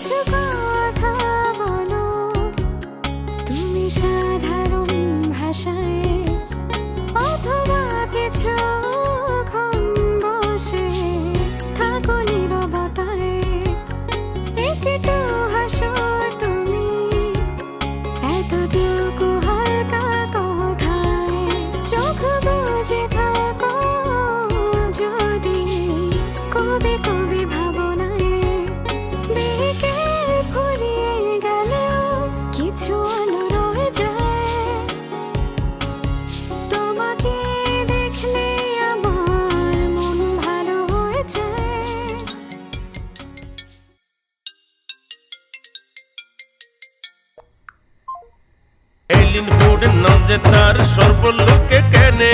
কিছু কথা বলো তুমি সাধারণ ভাষায়, অথবা কিছুক্ষণ বসে থাকো নীরবতায়। একটু হাসো তুমি এতটুকু হালকা কথায়, চোখ বুজে থাকো যদি কবি কবি ভাবনায়। বিকেল ফুরিয়ে গেলেও কিছু আলো রয়ে যায়, তোমাকে দেখলে আমার মন ভালো হয়ে যায়। এলিন ফোর্ডের নাম যে তার সর্বলোকে কেনে,